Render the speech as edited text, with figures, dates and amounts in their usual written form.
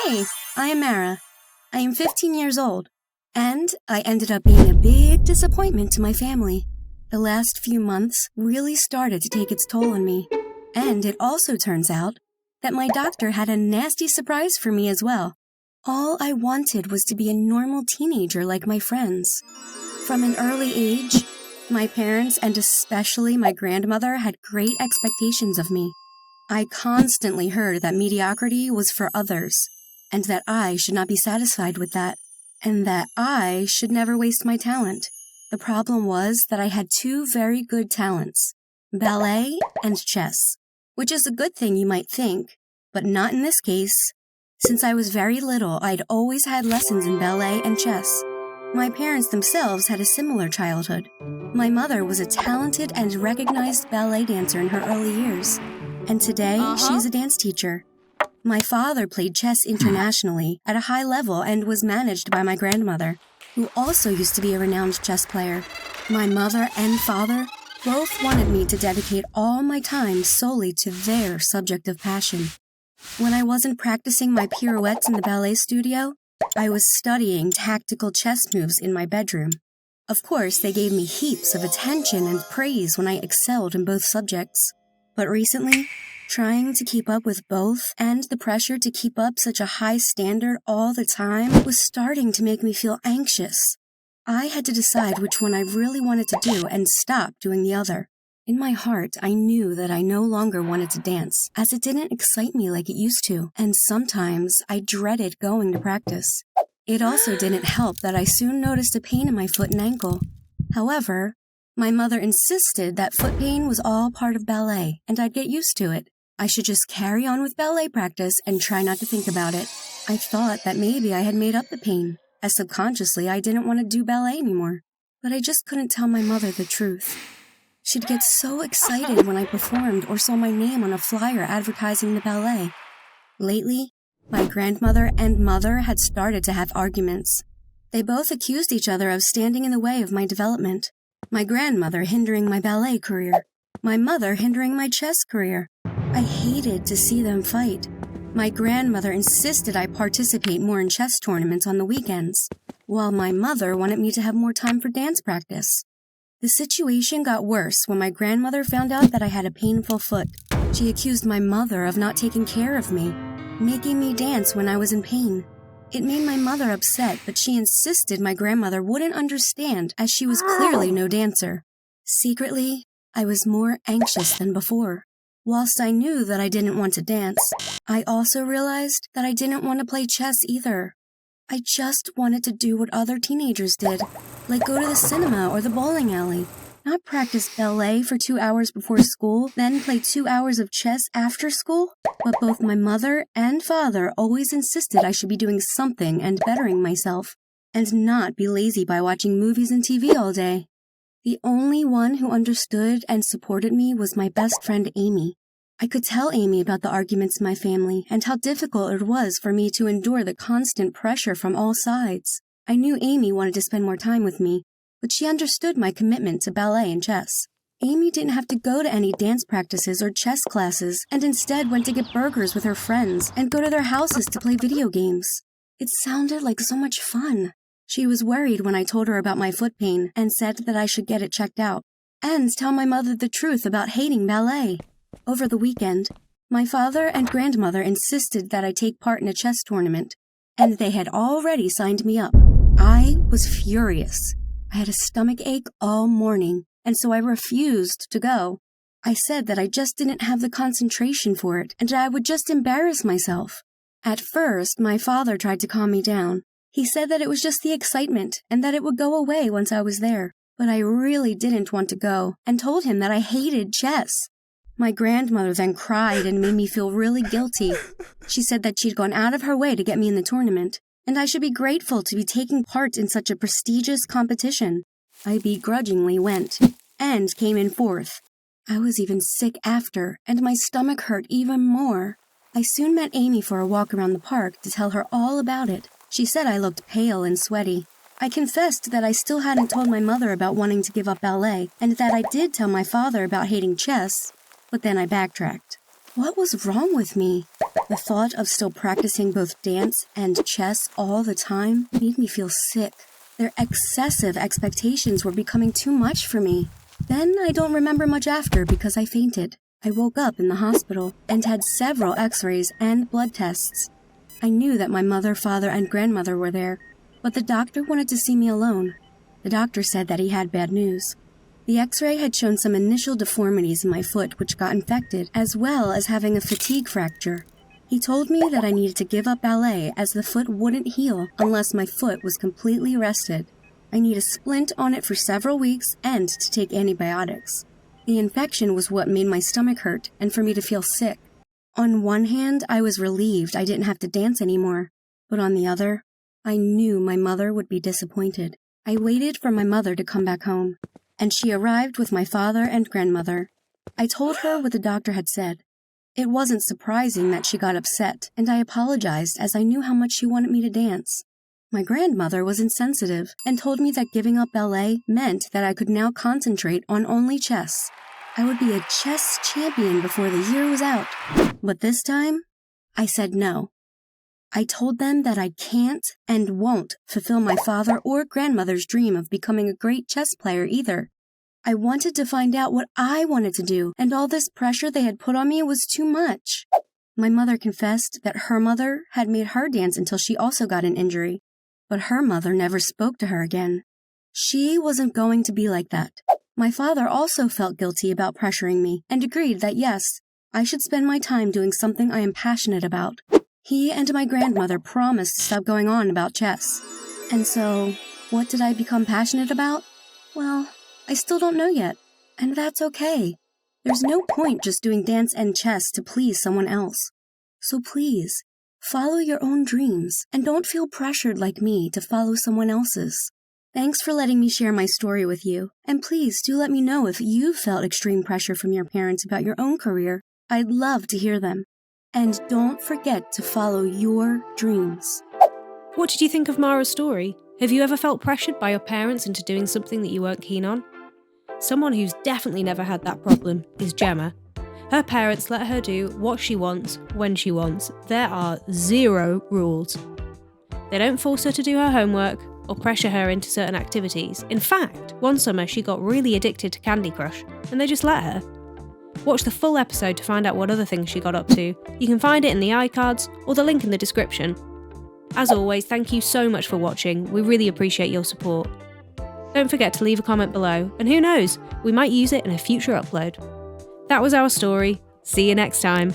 Hey, I am Mara. I am 15 years old, and I ended up being a big disappointment to my family. The last few months really started to take its toll on me, and it also turns out that my doctor had a nasty surprise for me as well. All I wanted was to be a normal teenager like my friends. From an early age, my parents and especially my grandmother had great expectations of me. I constantly heard that mediocrity was for others, and that I should not be satisfied with that, and that I should never waste my talent. The problem was that I had two very good talents, ballet and chess, which is a good thing you might think, but not in this case. Since I was very little, I'd always had lessons in ballet and chess. My parents themselves had a similar childhood. My mother was a talented and recognized ballet dancer in her early years, and today she's a dance teacher. My father played chess internationally at a high level and was managed by my grandmother, who also used to be a renowned chess player. My mother and father both wanted me to dedicate all my time solely to their subject of passion. When I wasn't practicing my pirouettes in the ballet studio, I was studying tactical chess moves in my bedroom. Of course, they gave me heaps of attention and praise when I excelled in both subjects. But recently, trying to keep up with both and the pressure to keep up such a high standard all the time was starting to make me feel anxious. I had to decide which one I really wanted to do and stop doing the other. In my heart, I knew that I no longer wanted to dance, as it didn't excite me like it used to, and sometimes I dreaded going to practice. It also didn't help that I soon noticed a pain in my foot and ankle. However, my mother insisted that foot pain was all part of ballet, and I'd get used to it. I should just carry on with ballet practice and try not to think about it. I thought that maybe I had made up the pain, as subconsciously I didn't want to do ballet anymore. But I just couldn't tell my mother the truth. She'd get so excited when I performed or saw my name on a flyer advertising the ballet. Lately, my grandmother and mother had started to have arguments. They both accused each other of standing in the way of my development. My grandmother hindering my ballet career. My mother hindering my chess career. I hated to see them fight. My grandmother insisted I participate more in chess tournaments on the weekends, while my mother wanted me to have more time for dance practice. The situation got worse when my grandmother found out that I had a painful foot. She accused my mother of not taking care of me, making me dance when I was in pain. It made my mother upset, but she insisted my grandmother wouldn't understand, as she was clearly no dancer. Secretly, I was more anxious than before. Whilst I knew that I didn't want to dance, I also realized that I didn't want to play chess either. I just wanted to do what other teenagers did, like go to the cinema or the bowling alley, not practice ballet for 2 hours before school, then play 2 hours of chess after school. But both my mother and father always insisted I should be doing something and bettering myself, and not be lazy by watching movies and TV all day. The only one who understood and supported me was my best friend Amy. I could tell Amy about the arguments in my family and how difficult it was for me to endure the constant pressure from all sides. I knew Amy wanted to spend more time with me, but she understood my commitment to ballet and chess. Amy didn't have to go to any dance practices or chess classes, and instead went to get burgers with her friends and go to their houses to play video games. It sounded like so much fun. She was worried when I told her about my foot pain and said that I should get it checked out, and tell my mother the truth about hating ballet. Over the weekend, my father and grandmother insisted that I take part in a chess tournament, and they had already signed me up. I was furious. I had a stomach ache all morning, and so I refused to go. I said that I just didn't have the concentration for it, and I would just embarrass myself. At first, my father tried to calm me down. He said that it was just the excitement, and that it would go away once I was there. But I really didn't want to go, and told him that I hated chess. My grandmother then cried and made me feel really guilty. She said that she'd gone out of her way to get me in the tournament, and I should be grateful to be taking part in such a prestigious competition. I begrudgingly went, and came in fourth. I was even sick after, and my stomach hurt even more. I soon met Amy for a walk around the park to tell her all about it. She said I looked pale and sweaty. I confessed that I still hadn't told my mother about wanting to give up ballet, and that I did tell my father about hating chess, but then I backtracked. What was wrong with me? The thought of still practicing both dance and chess all the time made me feel sick. Their excessive expectations were becoming too much for me. Then I don't remember much after because I fainted. I woke up in the hospital and had several x-rays and blood tests. I knew that my mother, father, and grandmother were there, but the doctor wanted to see me alone. The doctor said that he had bad news. The x-ray had shown some initial deformities in my foot which got infected, as well as having a fatigue fracture. He told me that I needed to give up ballet as the foot wouldn't heal unless my foot was completely rested. I need a splint on it for several weeks and to take antibiotics. The infection was what made my stomach hurt and for me to feel sick. On one hand, I was relieved I didn't have to dance anymore, but on the other, I knew my mother would be disappointed. I waited for my mother to come back home, and she arrived with my father and grandmother. I told her what the doctor had said. It wasn't surprising that she got upset, and I apologized as I knew how much she wanted me to dance. My grandmother was insensitive and told me that giving up ballet meant that I could now concentrate on only chess. I would be a chess champion before the year was out. But this time, I said no. I told them that I can't and won't fulfill my father or grandmother's dream of becoming a great chess player either. I wanted to find out what I wanted to do, and all this pressure they had put on me was too much. My mother confessed that her mother had made her dance until she also got an injury, but her mother never spoke to her again. She wasn't going to be like that. My father also felt guilty about pressuring me and agreed that yes, I should spend my time doing something I am passionate about. He and my grandmother promised to stop going on about chess. And so, what did I become passionate about? Well, I still don't know yet, and that's okay. There's no point just doing dance and chess to please someone else. So please, follow your own dreams, and don't feel pressured like me to follow someone else's. Thanks for letting me share my story with you, and please do let me know if you felt extreme pressure from your parents about your own career. I'd love to hear them. And don't forget to follow your dreams. What did you think of Mara's story? Have you ever felt pressured by your parents into doing something that you weren't keen on? Someone who's definitely never had that problem is Gemma. Her parents let her do what she wants, when she wants. There are 0 rules. They don't force her to do her homework or pressure her into certain activities. In fact, one summer she got really addicted to Candy Crush, and they just let her. Watch the full episode to find out what other things she got up to. You can find it in the iCards or the link in the description. As always, thank you so much for watching. We really appreciate your support. Don't forget to leave a comment below, and who knows, we might use it in a future upload. That was our story. See you next time.